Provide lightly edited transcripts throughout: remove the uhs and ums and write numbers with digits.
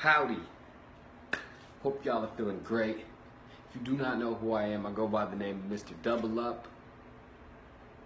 Howdy. Hope y'all are feeling great. If you do not know who I am, I go by the name of Mr. Double Up.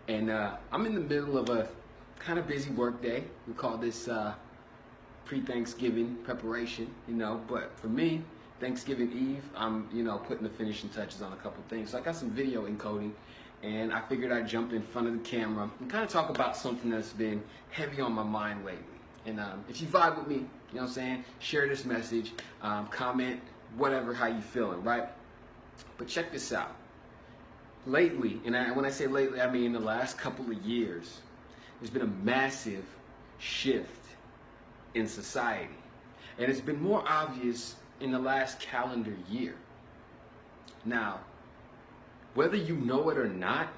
And I'm in the middle of a kind of busy work day. We call this pre-Thanksgiving preparation, but for me, Thanksgiving Eve, I'm, putting the finishing touches on a couple things. So I got some video encoding, and I figured I'd jump in front of the camera and kind of talk about something that's been heavy on my mind lately. And if you vibe with me, you know what I'm saying, share this message, comment, whatever, how you feeling, right? But check this out. Lately, and when I say lately, I mean the last couple of years, there's been a massive shift in society. And it's been more obvious in the last calendar year. Now, whether you know it or not,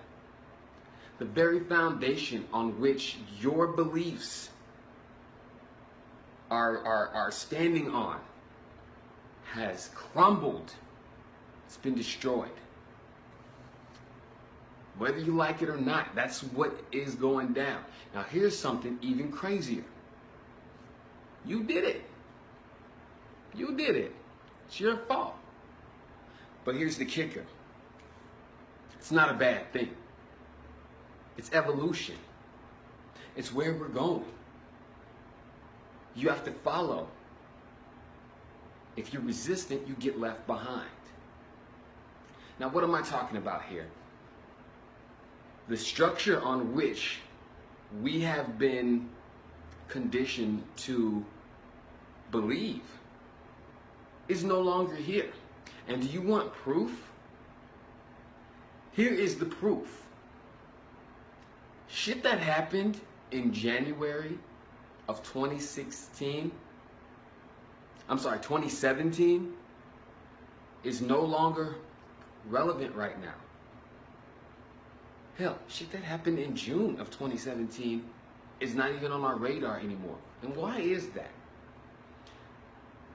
the very foundation on which your beliefs are standing on has crumbled. It's been destroyed. Whether you like it or not, that's what is going down. Now here's something even crazier. You did it. You did it. It's your fault. But here's the kicker. It's not a bad thing. It's evolution. It's where we're going. You have to follow. If you're resistant, you get left behind. Now, what am I talking about here? The structure on which we have been conditioned to believe is no longer here. And do you want proof? Here is the proof. Shit that happened in January of 2017 is no longer relevant right now. Hell, shit that happened in June of 2017 is not even on our radar anymore. And why is that?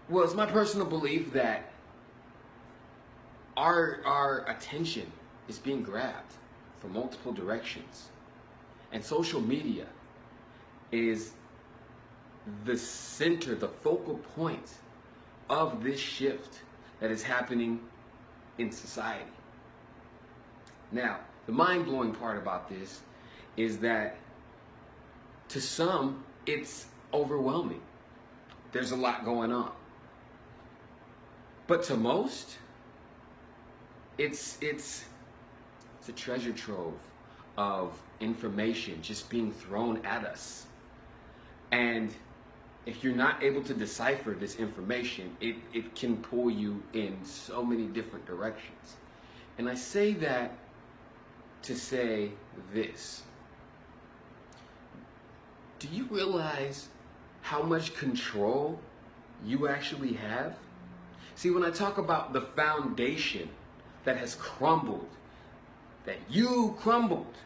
Well, it's my personal belief that our attention is being grabbed from multiple directions. And social media is the center, the focal point of this shift that is happening in society. Now, the mind-blowing part about this is that to some, it's overwhelming. There's a lot going on. But to most, it's a treasure trove of information just being thrown at us. And if you're not able to decipher this information, it can pull you in so many different directions. And I say that to say this. Do you realize how much control you actually have? See, when I talk about the foundation that has crumbled, that you crumbled,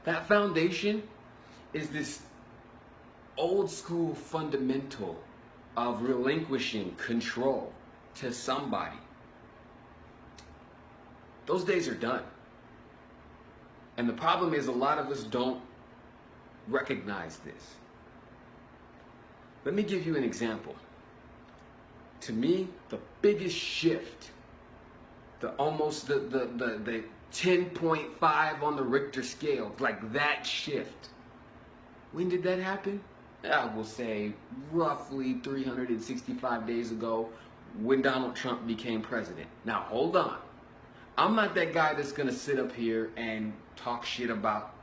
that foundation is this old school fundamental of relinquishing control to somebody. Those days are done. And the problem is a lot of us don't recognize this. Let me give you an example. To me, the biggest shift, the 10.5 on the Richter scale, like that shift. When did that happen? I will say roughly 365 days ago when Donald Trump became president. Now hold on. I'm not that guy that's going to sit up here and talk shit about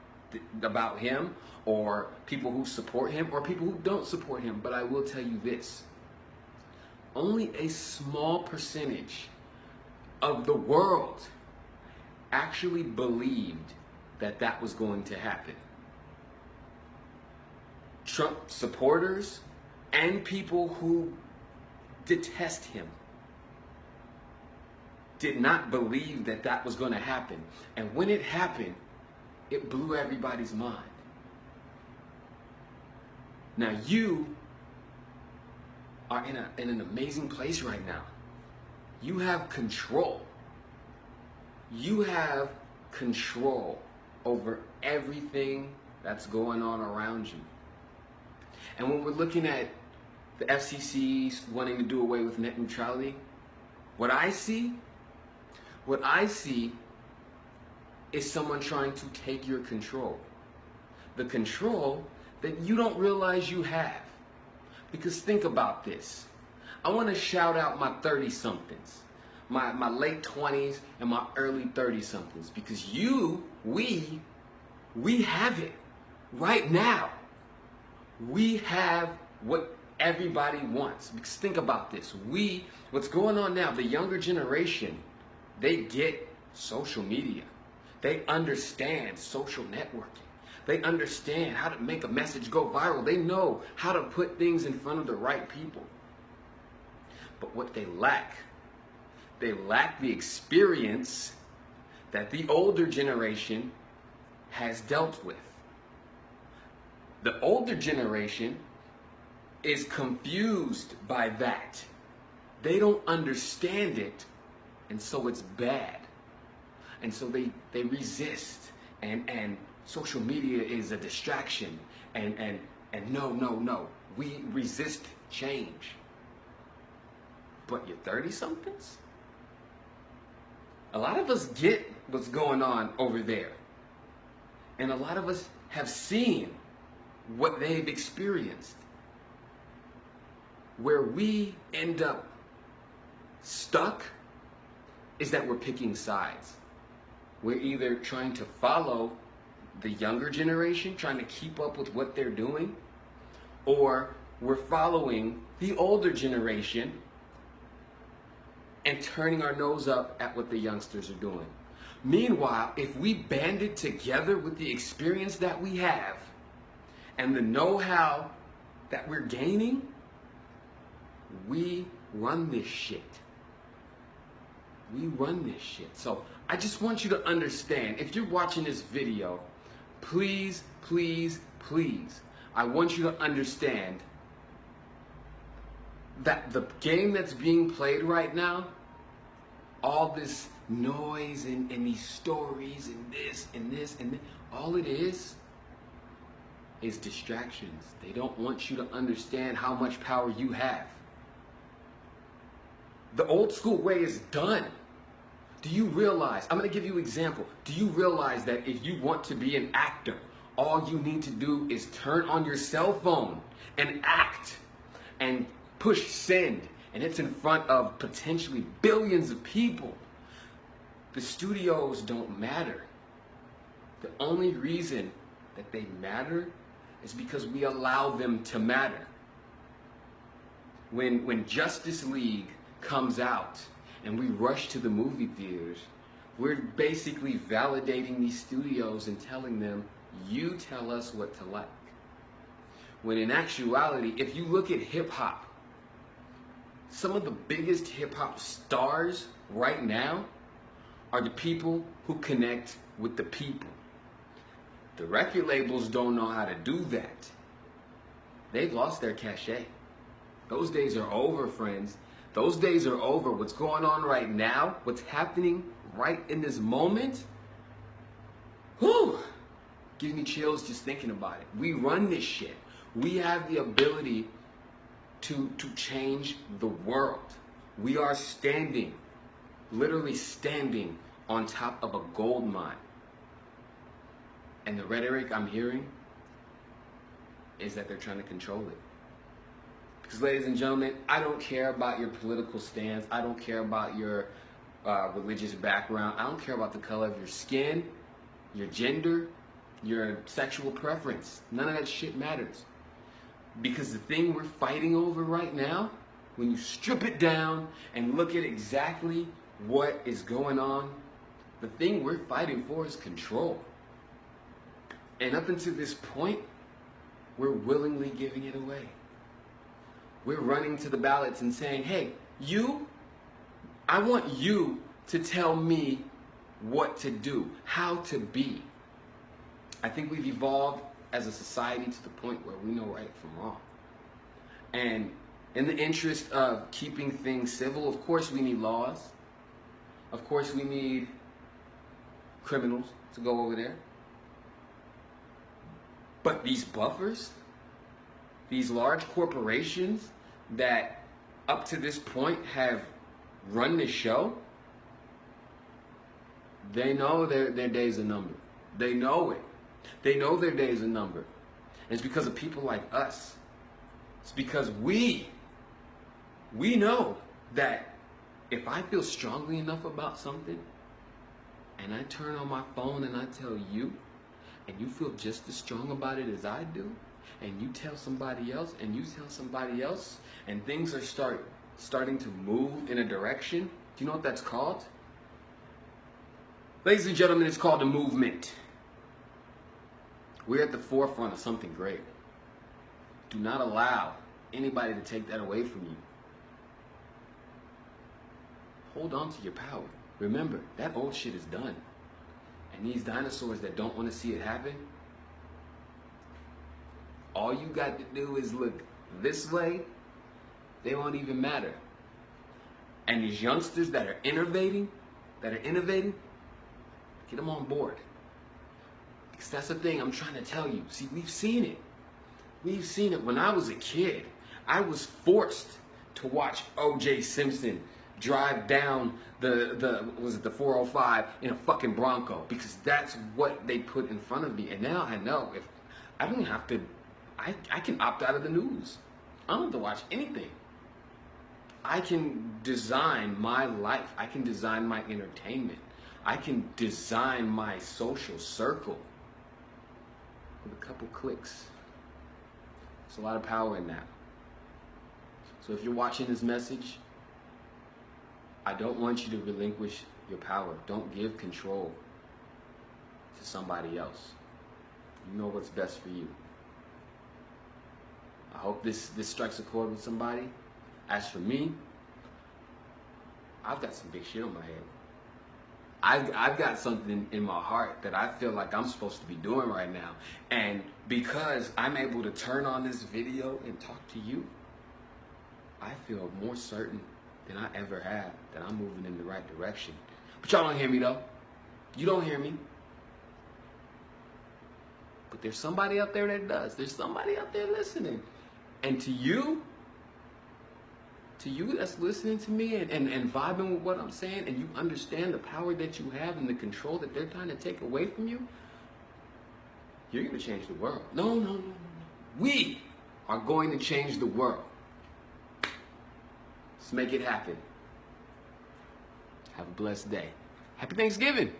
him or people who support him or people who don't support him, but I will tell you this. Only a small percentage of the world actually believed that that was going to happen. Trump supporters and people who detest him did not believe that that was going to happen. And when it happened, it blew everybody's mind. Now you are in an amazing place right now. You have control. You have control over everything that's going on around you. And when we're looking at the FCC's wanting to do away with net neutrality, what I see is someone trying to take your control. The control that you don't realize you have. Because think about this. I want to shout out my 30-somethings, my late 20s and my early 30-somethings, because we have it right now. We have what everybody wants. Because think about this. What's going on now, the younger generation, they get social media. They understand social networking. They understand how to make a message go viral. They know how to put things in front of the right people. But what they lack the experience that the older generation has dealt with. The older generation is confused by that. They don't understand it, and so it's bad. And so they resist, and social media is a distraction, and no. We resist change. But your 30-somethings? A lot of us get what's going on over there. And a lot of us have seen what they've experienced. Where we end up stuck is that we're picking sides. We're either trying to follow the younger generation, trying to keep up with what they're doing, or we're following the older generation and turning our nose up at what the youngsters are doing. Meanwhile, if we banded together with the experience that we have and the know-how that we're gaining, we run this shit. We run this shit. So I just want you to understand, if you're watching this video, please, I want you to understand that the game that's being played right now, all this noise and these stories and this and this and this, all it is distractions. They don't want you to understand how much power you have. The old school way is done. Do you realize, I'm going to give you an example. Do you realize that if you want to be an actor, all you need to do is turn on your cell phone and act and push send, and it's in front of potentially billions of people? The studios don't matter. The only reason that they matter is because we allow them to matter. When Justice League comes out and we rush to the movie theaters, we're basically validating these studios and telling them, you tell us what to like. When in actuality, if you look at hip-hop, some of the biggest hip-hop stars right now are the people who connect with the people. The record labels don't know how to do that. They've lost their cachet. Those days are over, friends. Those days are over. What's going on right now, what's happening right in this moment, whew, gives me chills just thinking about it. We run this shit. We have the ability to change the world. We are standing, literally standing on top of a gold mine. And the rhetoric I'm hearing is that they're trying to control it. Because, ladies and gentlemen, I don't care about your political stance. I don't care about your religious background. I don't care about the color of your skin, your gender, your sexual preference. None of that shit matters. Because the thing we're fighting over right now, when you strip it down and look at exactly what is going on, the thing we're fighting for is control. And up until this point, we're willingly giving it away. We're running to the ballots and saying, hey, I want you to tell me what to do, how to be. I think we've evolved as a society to the point where we know right from wrong. And in the interest of keeping things civil, of course we need laws. Of course we need criminals to go over there. But these buffers, these large corporations that up to this point have run the show, they know their days are numbered. They know it. They know their days are numbered. And it's because of people like us. It's because we know that if I feel strongly enough about something, and I turn on my phone and I tell you, and you feel just as strong about it as I do, and you tell somebody else, and you tell somebody else, and things are starting to move in a direction, do you know what that's called? Ladies and gentlemen, it's called a movement. We're at the forefront of something great. Do not allow anybody to take that away from you. Hold on to your power. Remember, that old shit is done. And these dinosaurs that don't want to see it happen, all you got to do is look this way, they won't even matter. And these youngsters that are innovating, get them on board. Because that's the thing I'm trying to tell you. See, we've seen it. We've seen it. When I was a kid, I was forced to watch O.J. Simpson drive down the 405 in a fucking Bronco, because that's what they put in front of me. And now I know if I don't have to, I can opt out of the news. I don't have to watch anything. I can design my life. I can design my entertainment. I can design my social circle with a couple clicks. There's a lot of power in that. So if you're watching this message, I don't want you to relinquish your power. Don't give control to somebody else. You know what's best for you. I hope this strikes a chord with somebody. As for me, I've got some big shit on my head. I've got something in my heart that I feel like I'm supposed to be doing right now. And because I'm able to turn on this video and talk to you, I feel more certain than I ever have that I'm moving in the right direction. But y'all don't hear me though. You don't hear me. But there's somebody out there that does. There's somebody out there listening. And to you that's listening to me and vibing with what I'm saying, and you understand the power that you have and the control that they're trying to take away from you, you're going to change the world. No. We are going to change the world. Let's make it happen. Have a blessed day. Happy Thanksgiving.